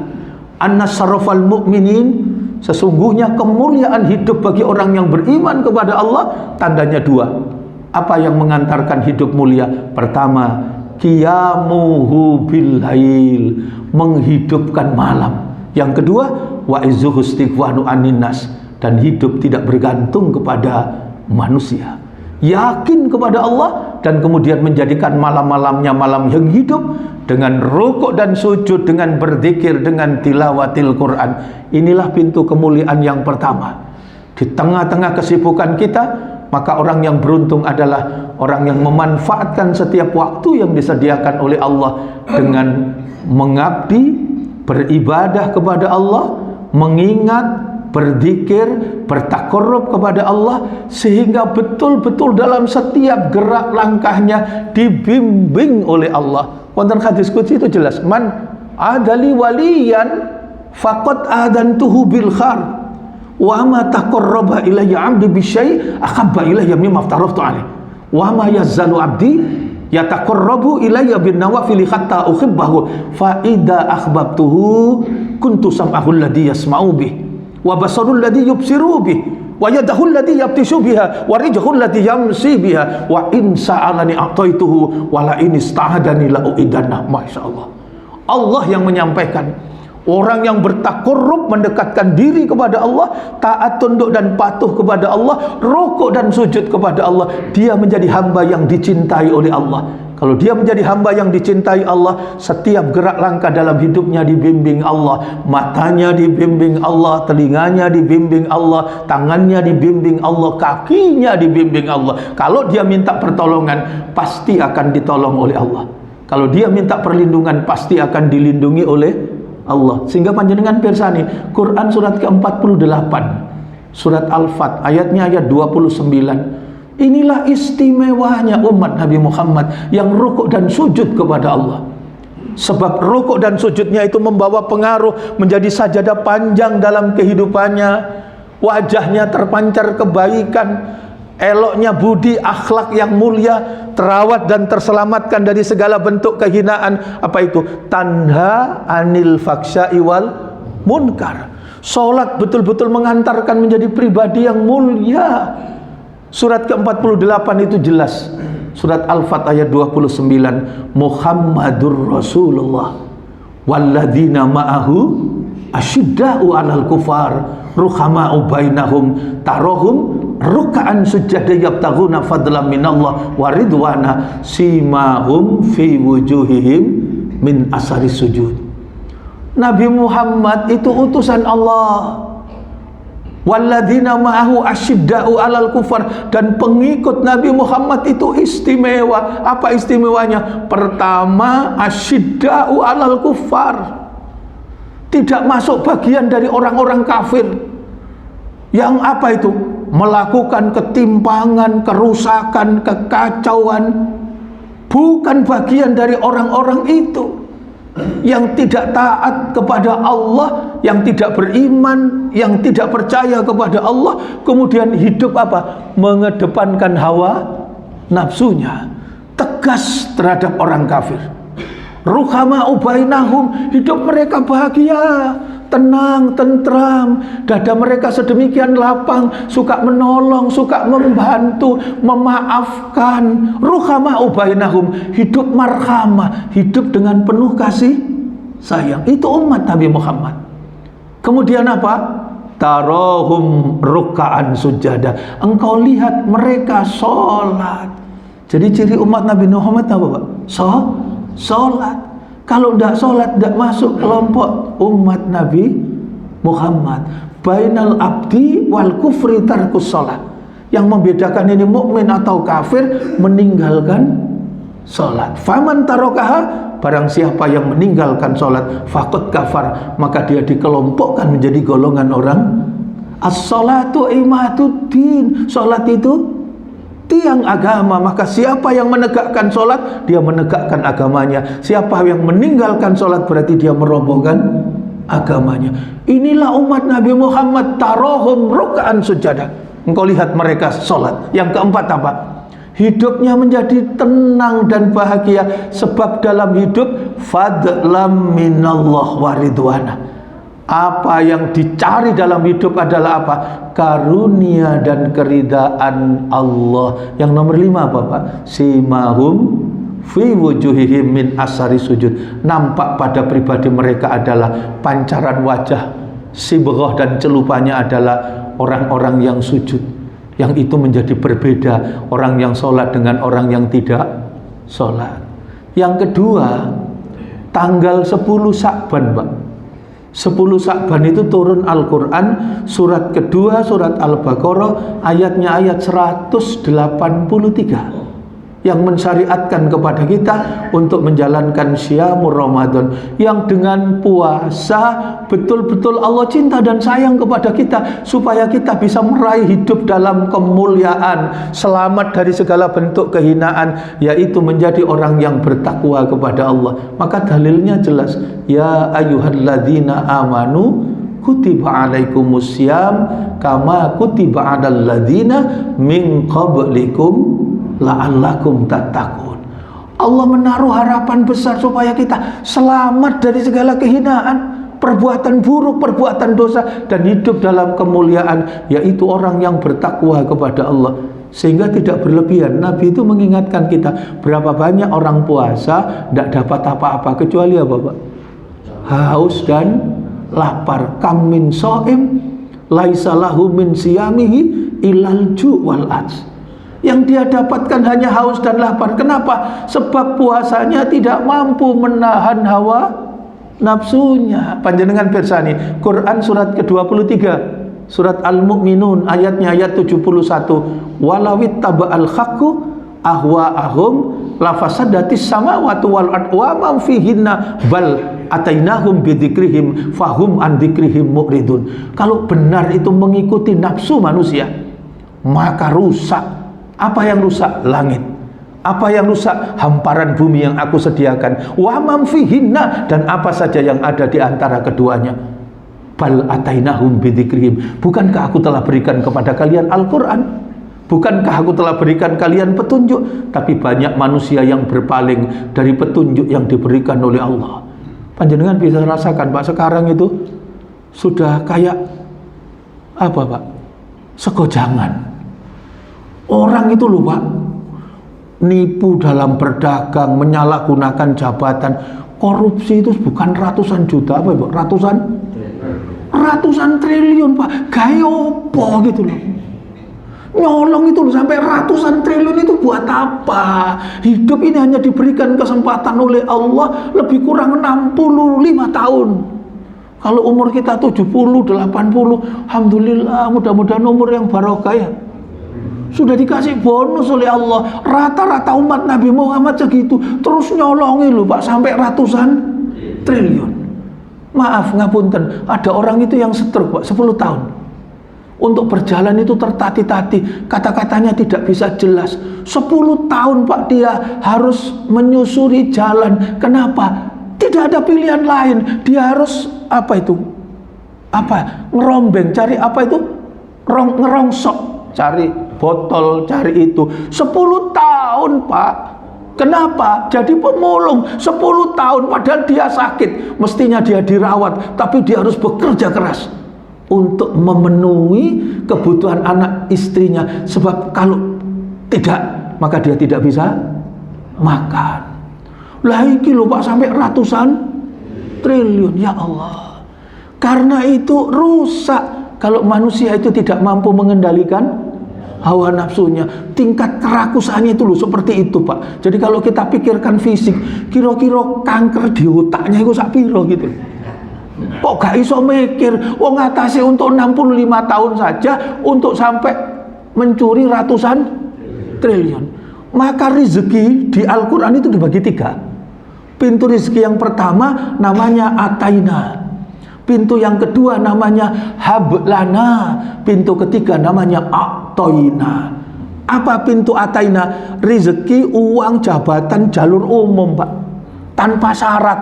anna syarafal mu'minin, sesungguhnya kemuliaan hidup bagi orang yang beriman kepada Allah tandanya dua. Apa yang mengantarkan hidup mulia? Pertama, qiyamuhu bil lail, menghidupkan malam. Yang kedua, wa izuhu istighfanu anin nas, dan hidup tidak bergantung kepada manusia. Yakin kepada Allah dan kemudian menjadikan malam-malamnya malam yang hidup dengan rukuk dan sujud, dengan berzikir, dengan tilawatil Quran. Inilah pintu kemuliaan yang pertama. Di tengah-tengah kesibukan kita, maka orang yang beruntung adalah orang yang memanfaatkan setiap waktu yang disediakan oleh Allah dengan mengabdi, beribadah kepada Allah, mengingat, berzikir, bertakarrub kepada Allah, sehingga betul-betul dalam setiap gerak langkahnya dibimbing oleh Allah. Wonten hadis qudsi itu jelas, man adali waliyan faqad adantuhu bil khair wa ma taqarraba ilayya 'abdi bi syai' ahabba ilayya mimma aftaraftu 'alaihi wa ma yazzalu 'abdi yataqarrabu ilayya bin nawafil hatta uhibbahu fa idza akhbabtuhu kuntu sam'ahu alladhi yasma'u bih wa basarul ladzi yubsiru bih wa yadahu allati yabtishu biha wa rijluhu allati yamshi biha wa in sa'alani a'taituhu wa la in ista'adani la u'idanna. Masyaallah, Allah yang menyampaikan. Orang yang bertakarrub, mendekatkan diri kepada Allah, taat, tunduk dan patuh kepada Allah, rukuk dan sujud kepada Allah, dia menjadi hamba yang dicintai oleh Allah. Kalau dia menjadi hamba yang dicintai Allah, setiap gerak langkah dalam hidupnya dibimbing Allah, matanya dibimbing Allah, telinganya dibimbing Allah, tangannya dibimbing Allah, kakinya dibimbing Allah. Kalau dia minta pertolongan, pasti akan ditolong oleh Allah. Kalau dia minta perlindungan, pasti akan dilindungi oleh Allah. Sehingga panjenengan pirsani, Quran surat ke-48, surat Al-Fat, ayatnya ayat 29. Inilah istimewanya umat Nabi Muhammad yang rukuk dan sujud kepada Allah. Sebab rukuk dan sujudnya itu membawa pengaruh menjadi sajadah panjang dalam kehidupannya. Wajahnya terpancar kebaikan, eloknya budi akhlak yang mulia, terawat dan terselamatkan dari segala bentuk kehinaan. Apa itu? Tanha anil faksya'i wal munkar. Salat betul-betul mengantarkan menjadi pribadi yang mulia. Surat ke-48 itu jelas. Surat Al-Fat ayat 29. Muhammadur Rasulullah walladzina ma'ahu asyidda'u 'alal kufar ruhama'u bainahum tarahum ruk'an sujada yabtaghuna fadlan minallah wa ridwana simahum fi wujuhihim min asari sujud. Nabi Muhammad itu utusan Allah. Walladzina ma'ahu asyidda'u 'alal kufar, dan pengikut Nabi Muhammad itu istimewa. Apa istimewanya? Pertama, asyidda'u 'alal kufar. Tidak masuk bagian dari orang-orang kafir. Yang apa itu? Melakukan ketimpangan, kerusakan, kekacauan. Bukan bagian dari orang-orang itu. Yang tidak taat kepada Allah, yang tidak beriman, yang tidak percaya kepada Allah, kemudian hidup apa? Mengedepankan hawa nafsunya, tegas terhadap orang kafir. Ruhama'u bainahum, hidup mereka bahagia, tenang, tentram, dada mereka sedemikian lapang, suka menolong, suka membantu, memaafkan. Ruhama'u bainahum, hidup marhamah, hidup dengan penuh kasih sayang. Itu umat Nabi Muhammad. Kemudian apa? Tarahum ruka'an sujada. Engkau lihat mereka sholat. Jadi ciri umat Nabi Muhammad apa, Pak? Sholat. Kalau tidak sholat, tidak masuk kelompok umat Nabi Muhammad. Bainal abdi wal kufri tarkus sholat. Yang membedakan ini mukmin atau kafir, meninggalkan sholat. Faman tarokaha, barang siapa yang meninggalkan sholat, faqad kafar, maka dia dikelompokkan menjadi golongan orang. As-sholatu imaduddin, sholat itu tiang agama. Maka siapa yang menegakkan sholat, dia menegakkan agamanya. Siapa yang meninggalkan sholat, berarti dia merobohkan agamanya. Inilah umat Nabi Muhammad, tarohum ruk'an sujada. Engkau lihat mereka sholat. Yang keempat apa? Hidupnya menjadi tenang dan bahagia, sebab dalam hidup fadlam minallah wa ridwana. Apa yang dicari dalam hidup adalah apa? Karunia dan keridaan Allah. Yang nomor 5 apa, Pak? Simahum fi wujuhihim min asari sujud. Nampak pada pribadi mereka adalah pancaran wajah, sibghah dan celupannya adalah orang-orang yang sujud. Yang itu menjadi berbeda orang yang sholat dengan orang yang tidak sholat. Yang kedua, tanggal 10 Sya'ban, Pak. 10 Sya'ban itu turun Al-Quran, surat kedua, surat Al-Baqarah, ayatnya ayat 183, yang mensyariatkan kepada kita untuk menjalankan syamur Ramadan, yang dengan puasa betul-betul Allah cinta dan sayang kepada kita, supaya kita bisa meraih hidup dalam kemuliaan, selamat dari segala bentuk kehinaan, yaitu menjadi orang yang bertakwa kepada Allah. Maka dalilnya jelas, ya ayyuhalladzina amanu kutiba alaikumussyam kama kutiba alal ladzina min qablikum la'allakum tattaqun. Allah menaruh harapan besar supaya kita selamat dari segala kehinaan, perbuatan buruk, perbuatan dosa, dan hidup dalam kemuliaan, yaitu orang yang bertakwa kepada Allah. Sehingga tidak berlebihan. Nabi itu mengingatkan kita, berapa banyak orang puasa tidak dapat apa-apa kecuali apa, Pak? Haus dan lapar. Kam min shaim laisa lahu min siyamihi ilal ju' wal 'atsy. Yang dia dapatkan hanya haus dan lapar. Kenapa? Sebab puasanya tidak mampu menahan hawa nafsunya. Panjenengan pirsani Quran surat ke-23, surat Al-Mu'minun ayatnya ayat 71. Walawit taba'al haqqu ahwa'ahum lafasadatis samawati wal ard wa ma fihinna bal atainahum bidzikrihim fahum an dzikrihim mu'ridun. Kalau benar itu mengikuti nafsu manusia, maka rusak. Apa yang rusak? Langit. Apa yang rusak? Hamparan bumi yang aku sediakan. Wa ma fihinna, dan apa saja yang ada di antara keduanya. Bal atainahum bidzikrihim. Bukankah aku telah berikan kepada kalian Al-Qur'an? Bukankah aku telah berikan kalian petunjuk? Tapi banyak manusia yang berpaling dari petunjuk yang diberikan oleh Allah. Panjenengan bisa rasakan Pak, sekarang itu sudah kayak apa Pak? Segojangan. Orang itu loh Pak, nipu dalam berdagang, menyalahgunakan jabatan. Korupsi itu bukan ratusan juta apa Pak? Ratusan triliun Pak. Gaya opo gitu loh. Nyolong itu loh sampai ratusan triliun, itu buat apa? Hidup ini hanya diberikan kesempatan oleh Allah lebih kurang 65 tahun. Kalau umur kita 70, 80, alhamdulillah, mudah-mudahan umur yang barokah ya. Sudah dikasih bonus oleh Allah. Rata-rata umat Nabi Muhammad segitu, terus nyolongi loh Pak sampai ratusan triliun. Maaf ngapunten, ada orang itu yang stroke Pak 10 tahun. Untuk berjalan itu tertati-tati, kata-katanya tidak bisa jelas. 10 tahun Pak dia harus menyusuri jalan. Kenapa? Tidak ada pilihan lain. Dia harus apa itu? Apa? Ngerombeng, cari apa itu? Ngerongsok, cari botol, cari itu. 10 tahun Pak. Kenapa? Jadi pemulung 10 tahun padahal dia sakit. Mestinya dia dirawat, tapi dia harus bekerja keras untuk memenuhi kebutuhan anak istrinya. Sebab kalau tidak, maka dia tidak bisa makan. Lah iki lho Pak sampai ratusan triliun, ya Allah. Karena itu rusak kalau manusia itu tidak mampu mengendalikan hawa nafsunya. Tingkat kerakusannya itu loh seperti itu Pak. Jadi kalau kita pikirkan fisik, kira-kira kanker di otaknya itu sak piro gitu. Kok gak iso mikir, wong ngatasi untuk 65 tahun saja untuk sampai mencuri ratusan triliun. Maka rezeki di Al-Quran itu dibagi 3. Pintu rezeki yang pertama namanya ataina. Pintu yang kedua namanya hablana. Pintu ketiga namanya a'toina. Apa pintu ataina? Rezeki, uang, jabatan, jalur umum Pak, tanpa syarat,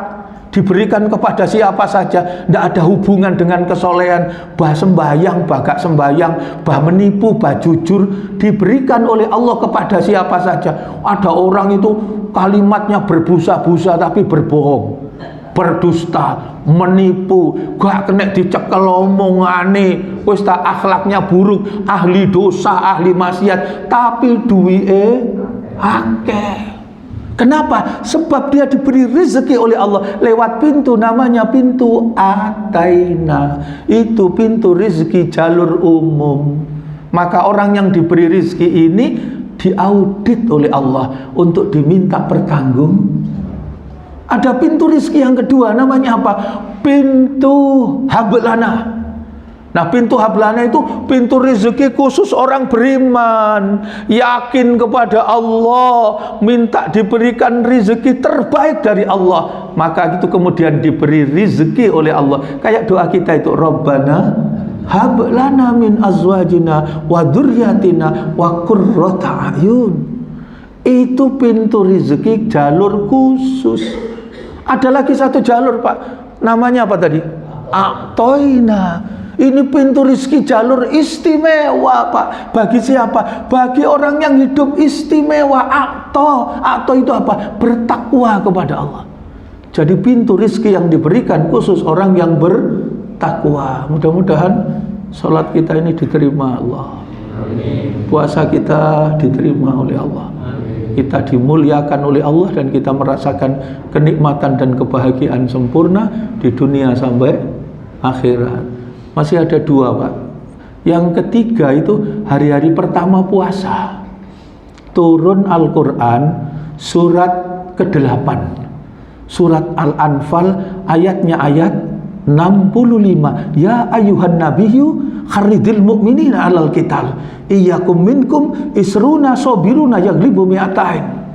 diberikan kepada siapa saja. Tidak ada hubungan dengan kesolehan. Bah sembahyang, bah gak sembahyang, bah menipu, bah jujur. Diberikan oleh Allah kepada siapa saja. Ada orang itu kalimatnya berbusa-busa tapi berbohong, berdusta, menipu, gak kena dicekel omongane, wis tak akhlaknya buruk, ahli dosa, ahli maksiat, tapi duwike akeh. Kenapa? Sebab dia diberi rezeki oleh Allah lewat pintu namanya pintu ataina. Itu pintu rezeki jalur umum. Maka orang yang diberi rezeki ini diaudit oleh Allah untuk diminta bertanggung. Ada pintu rezeki yang kedua namanya apa? Pintu hablana. Nah, pintu hablana itu pintu rezeki khusus orang beriman, yakin kepada Allah, minta diberikan rezeki terbaik dari Allah. Maka itu kemudian diberi rezeki oleh Allah. Kayak doa kita itu, Rabbana hablana min azwajina wa dzurriyyatina wa qurrata a'yun. Itu pintu rezeki jalur khusus. Ada lagi satu jalur Pak, namanya apa tadi? A'toina. Ini pintu rezeki jalur istimewa Pak. Bagi siapa? Bagi orang yang hidup istimewa. A'to itu apa? Bertakwa kepada Allah. Jadi pintu rezeki yang diberikan khusus orang yang bertakwa. Mudah-mudahan sholat kita ini diterima Allah. Puasa kita diterima oleh Allah. Kita dimuliakan oleh Allah dan kita merasakan kenikmatan dan kebahagiaan sempurna di dunia sampai akhirat. Masih ada 2 Pak. Yang ketiga itu hari-hari pertama puasa. turun Al-Quran surat ke-8, surat Al-Anfal, ayatnya ayat 65. Ya ayuhan nabiyyu kharidil mu'minina alal qital iyyakum minkum isruna sobiruna yaglibu mi'atain.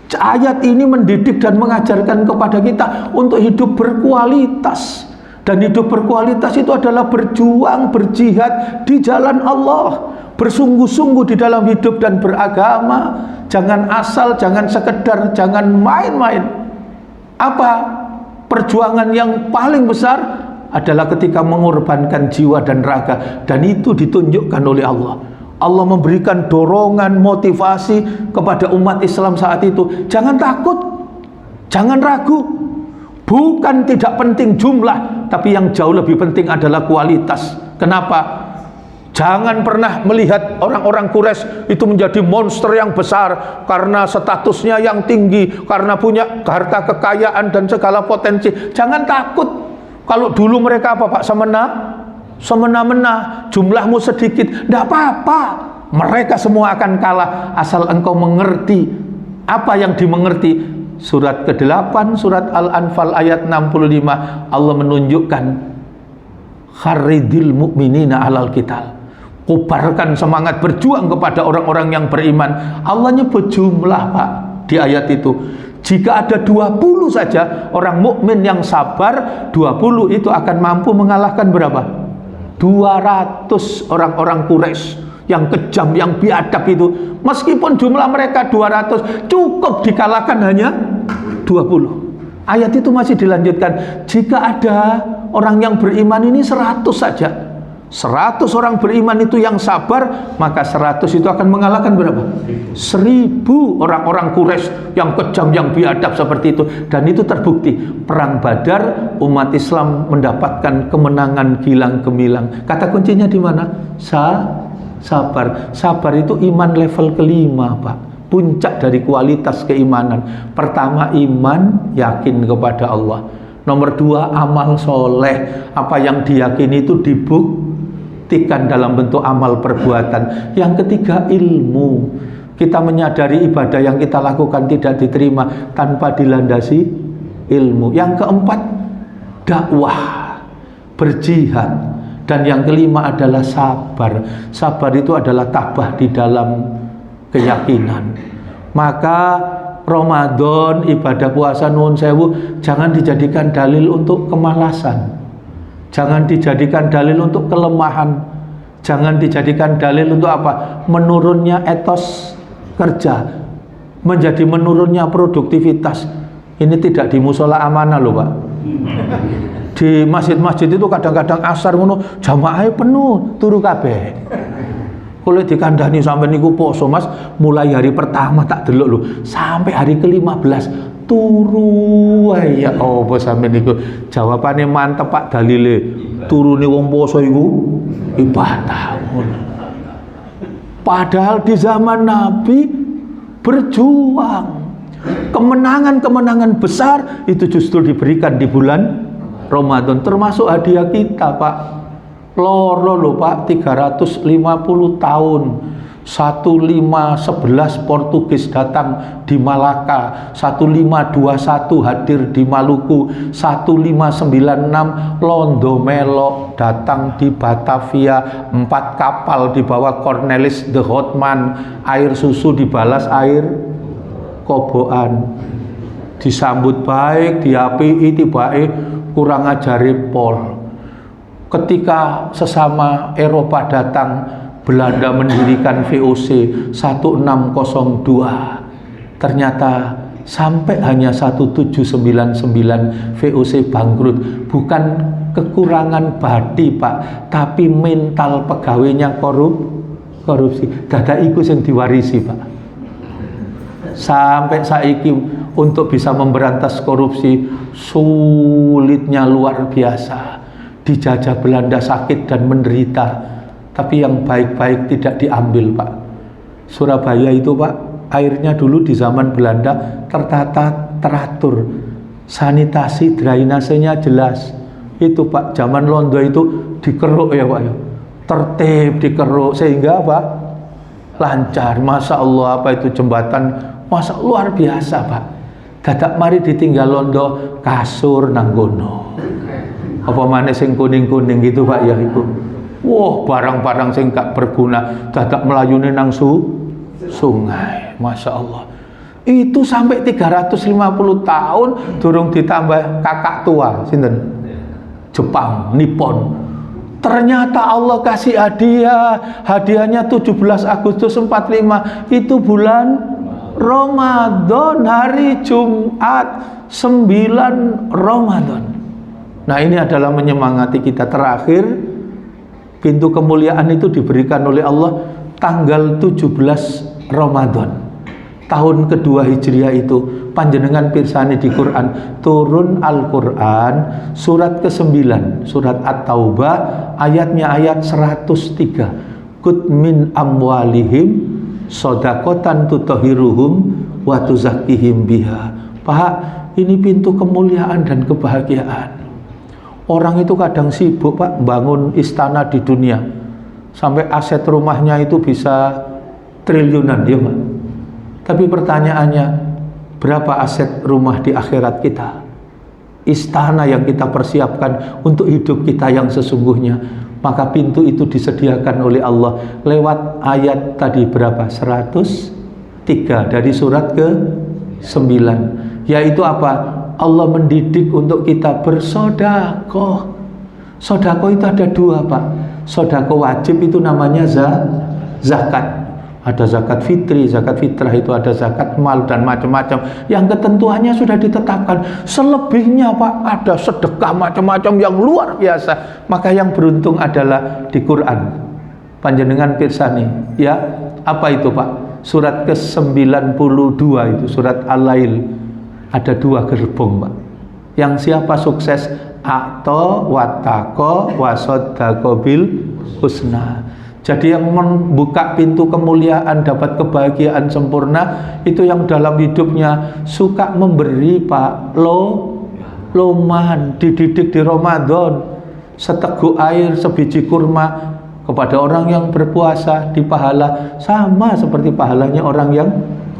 Ayat ini mendidik dan mengajarkan kepada kita untuk hidup berkualitas. Dan hidup berkualitas itu adalah berjuang, berjihad di jalan Allah, bersungguh-sungguh di dalam hidup dan beragama. Jangan asal, jangan sekedar, jangan main-main. Apa perjuangan yang paling besar adalah ketika mengorbankan jiwa dan raga, dan itu ditunjukkan oleh Allah. Allah memberikan dorongan, motivasi kepada umat Islam saat itu. Jangan takut, jangan ragu. Bukan tidak penting jumlah, tapi yang jauh lebih penting adalah kualitas. Kenapa? Jangan pernah melihat orang-orang Quraisy itu menjadi monster yang besar karena statusnya yang tinggi, karena punya harta kekayaan dan segala potensi. Jangan takut. Kalau dulu mereka apa Pak? Semena-mena, jumlahmu sedikit, tidak apa-apa. Mereka semua akan kalah asal engkau mengerti. Apa yang dimengerti? Surat ke-8, surat Al-Anfal ayat 65, Allah menunjukkan kharidil mu'minina alal qital. Kobarkan semangat berjuang kepada orang-orang yang beriman. Allah nyebut jumlah Pak di ayat itu. Jika ada 20 saja orang mukmin yang sabar, 20 itu akan mampu mengalahkan berapa? 200 orang-orang Quraisy yang kejam, yang biadab itu. Meskipun jumlah mereka 200, cukup dikalahkan hanya 20. Ayat itu masih dilanjutkan. Jika ada orang yang beriman ini 100 saja, 100 orang beriman itu yang sabar, maka 100 itu akan mengalahkan berapa? 1000 orang-orang Quraisy yang kejam, yang biadab seperti itu. Dan itu terbukti. Perang Badar, umat Islam mendapatkan kemenangan gilang gemilang. Kata kuncinya di mana? Sabar. Sabar itu iman level kelima Pak. Puncak dari kualitas keimanan. Pertama, iman, yakin kepada Allah. Nomor 2, amal soleh. Apa yang diyakini itu dibuktikan dalam bentuk amal perbuatan. Yang ketiga, ilmu. Kita menyadari ibadah yang kita lakukan tidak diterima tanpa dilandasi ilmu. Yang keempat, dakwah, berjihad. Dan yang kelima adalah sabar. Sabar itu adalah tabah di dalam keyakinan. Maka Ramadan, ibadah puasa nuwun sewu, jangan dijadikan dalil untuk kemalasan. Jangan dijadikan dalil untuk kelemahan. Jangan dijadikan dalil untuk apa? Menurunnya etos kerja, menjadi menurunnya produktivitas. Ini tidak di musola amanah loh Pak. Di masjid-masjid itu kadang-kadang asar ngono jamaahnya penuh turu kabeh. Kalau dikandani sampai niku poso Mas, mulai hari pertama tak delok lho sampai hari ke-15 turu ae. Ya apa sampai niku? Jawabane mantep Pak dalile. Turune wong poso iku ibadah. Padahal di zaman Nabi berjuang. Kemenangan-kemenangan besar itu justru diberikan di bulan Ramadan, termasuk hadiah kita Pak. Loro loh Pak, 350 tahun 1511 Portugis datang di Malaka, 1521 hadir di Maluku, 1596 Londo Melo datang di Batavia, 4 kapal di bawah Cornelis de Houtman, air susu dibalas air koboan, disambut baik, diapii tibae kurang ajari pol. Ketika sesama Eropa datang, Belanda mendirikan VOC 1602. Ternyata sampai hanya 1799 VOC bangkrut. Bukan kekurangan badi Pak, tapi mental pegawainya korupsi. Dada iku yang diwarisi Pak. Sampai saiki untuk bisa memberantas korupsi sulitnya luar biasa. Dijajah Belanda sakit dan menderita, tapi yang baik-baik tidak diambil Pak. Surabaya itu Pak, airnya dulu di zaman Belanda tertata, teratur, sanitasi, drainasenya jelas. Itu Pak, zaman Londo itu dikeruk ya Pak ya, tertib dikeruk, sehingga apa? lancar. Masya Allah, apa itu jembatan, masa luar biasa Pak. Dadak mari ditinggal londo kasur nanggono. Apa mana sing kuning-kuning gitu Pak ya iku. Wah, barang-barang sing gak berguna dadak melayuni nang sungai. Masya Allah. Itu sampai 350 tahun durung ditambah kakak tua sinten? Jepang, Nippon. Ternyata Allah kasih hadiah. Hadiahnya 17 Agustus 45. Itu bulan Ramadan, hari Jumat 9 Ramadan. Nah, ini adalah menyemangati kita. Terakhir, pintu kemuliaan itu diberikan oleh Allah tanggal 17 Ramadan. Tahun kedua Hijriah itu panjenengan pirsani di Quran, turun Al-Quran surat ke-9, surat At-Taubah, ayatnya ayat 103. Kut min amwalihim sodakotan tutahhiruhum wa tuzakkihim biha. Pak, ini pintu kemuliaan dan kebahagiaan. Orang itu kadang sibuk Pak bangun istana di dunia, sampai aset rumahnya itu bisa triliunan ya Pak. Tapi pertanyaannya, berapa aset rumah di akhirat kita? Istana yang kita persiapkan untuk hidup kita yang sesungguhnya. Maka pintu itu disediakan oleh Allah lewat ayat tadi berapa? 103 dari surat ke-9. Yaitu apa? Allah mendidik untuk kita bersodakoh. Sodakoh itu ada dua Pak. Sodakoh wajib itu namanya zakat. Ada zakat fitri, zakat fitrah, itu ada zakat mal dan macam-macam yang ketentuannya sudah ditetapkan. Selebihnya Pak, ada sedekah macam-macam yang luar biasa. Maka yang beruntung adalah di Quran. Panjenengan pirsani, ya, apa itu Pak? Surat ke-92 itu, surat Al-Lail. Ada dua gerbong Pak. Yang siapa sukses? A'to watako wasodako bil husna. Jadi yang membuka pintu kemuliaan, dapat kebahagiaan sempurna, itu yang dalam hidupnya suka memberi Pak. Loman, dididik di Ramadan, seteguk air, sebiji kurma kepada orang yang berpuasa, di pahala sama seperti pahalanya orang yang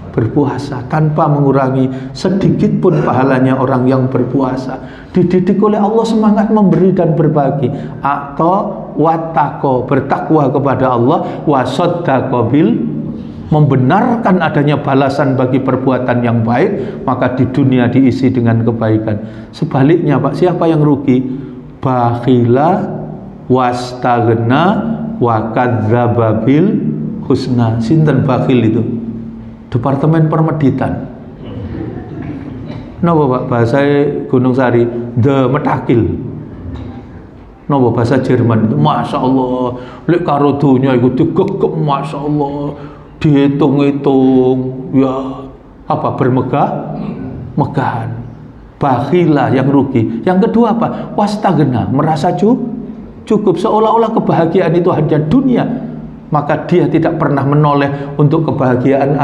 berpuasa, tanpa mengurangi sedikit pun pahalanya orang yang berpuasa. Dididik oleh Allah semangat memberi dan berbagi. Atau watako, bertakwa kepada Allah, wasoddaqo bil, membenarkan adanya balasan bagi perbuatan yang baik, maka di dunia diisi dengan kebaikan. Sebaliknya Pak, siapa yang rugi? Bakhila wastaghna wa kadzdzaba bil husna. Sinten bakhil itu? Departemen Permeditan. Napa Pak bahasa Gunung Sari? The Metakil. Napa bahasa Jerman itu? Masya Allah, lek karo dunya iku digegep, Masya Allah, dihitung-hitung, ya apa megahan. Bakhila yang rugi. Yang kedua apa? Wastagna, merasa cukup, seolah-olah kebahagiaan itu hanya dunia. Maka dia tidak pernah menoleh untuk kebahagiaan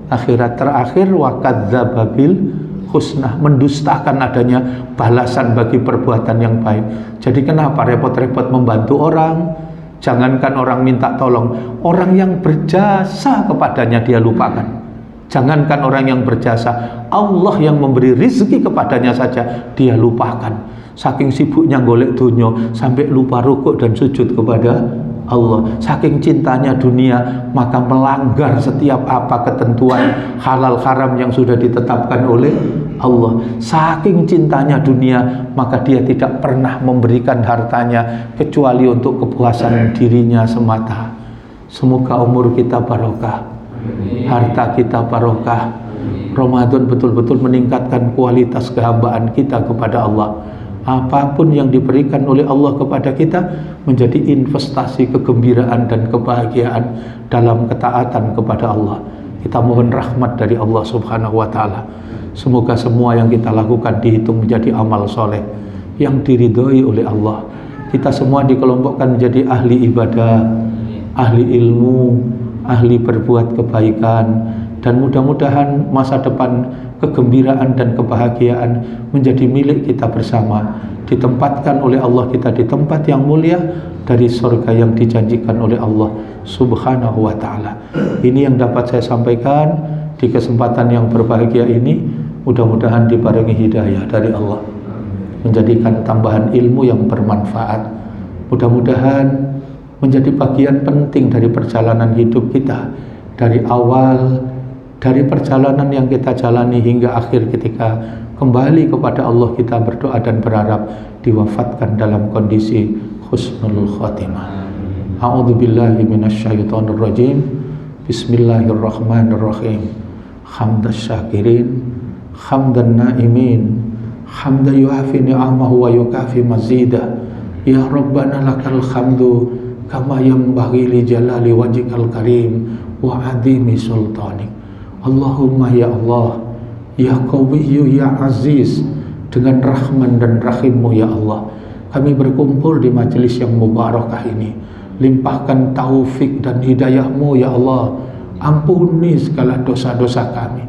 akhirat. Terakhir, wa kadzdzaba bil husnah, mendustakan adanya balasan bagi perbuatan yang baik. Jadi kenapa repot-repot membantu orang? Jangankan orang minta tolong, orang yang berjasa kepadanya dia lupakan. Jangankan orang yang berjasa, Allah yang memberi rizki kepadanya saja dia lupakan. Saking sibuknya golek dunia sampai lupa rukuk dan sujud kepada Allah. Saking cintanya dunia, maka melanggar setiap apa ketentuan halal haram yang sudah ditetapkan oleh Allah. Saking cintanya dunia, maka dia tidak pernah memberikan hartanya kecuali untuk kepuasan dirinya semata. Semoga umur kita barokah, harta kita barokah. Ramadan betul-betul meningkatkan kualitas kehambaan kita kepada Allah. Apapun yang diberikan oleh Allah kepada kita menjadi investasi kegembiraan dan kebahagiaan dalam ketaatan kepada Allah. Kita mohon rahmat dari Allah Subhanahu wa ta'ala. Semoga semua yang kita lakukan dihitung menjadi amal soleh yang diridhoi oleh Allah. Kita semua dikelompokkan menjadi ahli ibadah, ahli ilmu, ahli berbuat kebaikan, dan mudah-mudahan masa depan kegembiraan dan kebahagiaan menjadi milik kita bersama ditempatkan oleh Allah kita di tempat yang mulia dari surga yang dijanjikan oleh Allah Subhanahu wa ta'ala. Ini yang dapat saya sampaikan di kesempatan yang berbahagia ini. Mudah-mudahan dibarengi hidayah dari Allah, menjadikan tambahan ilmu yang bermanfaat. Mudah-mudahan menjadi bagian penting dari perjalanan hidup kita, dari awal, dari perjalanan yang kita jalani hingga akhir ketika kembali kepada Allah kita berdoa dan berharap diwafatkan dalam kondisi husnul khotimah. A'udzubillahi minasyaitonir rajim. Bismillahirrahmanirrahim. Hamdas syakirin, hamdan naimin, hamdan yuafi ni'amahu wa yukafi mazidah. Ya Rabbana lakal hamdu kama yanbaghi li jalali wajhikal karim wa adimi sultanik. Allahumma ya Allah, ya Qawiyyu ya Aziz, dengan rahman dan rahimmu ya Allah, kami berkumpul di majelis yang mubarakah ini. Limpahkan taufik dan hidayahmu ya Allah. Ampuni segala dosa-dosa kami.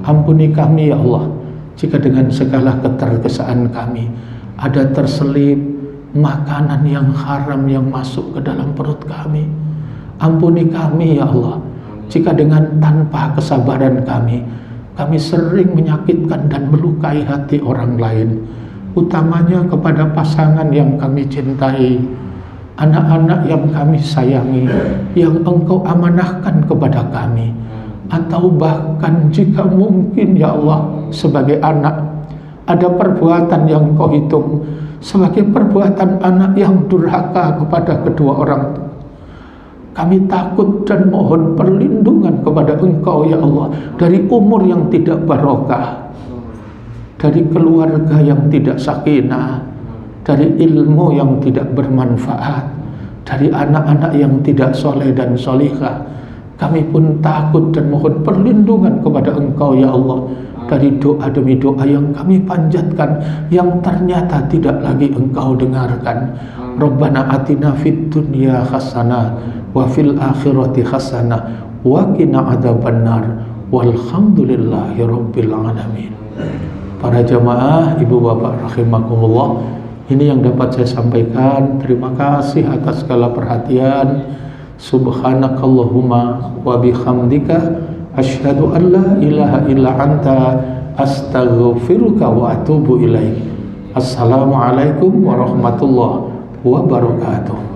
Ampuni kami ya Allah, jika dengan segala ketergesaan kami ada terselip makanan yang haram yang masuk ke dalam perut kami. Ampuni kami ya Allah, jika dengan tanpa kesabaran kami sering menyakitkan dan melukai hati orang lain, utamanya kepada pasangan yang kami cintai, anak-anak yang kami sayangi, yang Engkau amanahkan kepada kami, atau bahkan jika mungkin ya Allah sebagai anak ada perbuatan yang Engkau hitung sebagai perbuatan anak yang durhaka kepada kedua orang tua. Kami takut dan mohon perlindungan kepada Engkau ya Allah dari umur yang tidak barokah, dari keluarga yang tidak sakinah, dari ilmu yang tidak bermanfaat, dari anak-anak yang tidak soleh dan solihah. Kami pun takut dan mohon perlindungan kepada Engkau ya Allah dari doa demi doa yang kami panjatkan yang ternyata tidak lagi Engkau dengarkan. Rabbana atina fid dunya hasanah wa fil akhirati hasanah wa qina adzabannar walhamdulillahi rabbil alamin. Para jamaah, ibu bapak rahimakumullah, ini yang dapat saya sampaikan. Terima kasih atas segala perhatian. Subhanakallahumma wa bihamdika asyhadu an la ilaha illa anta astaghfiruka wa atubu ilaik. Assalamualaikum warahmatullahi wabarakatuh.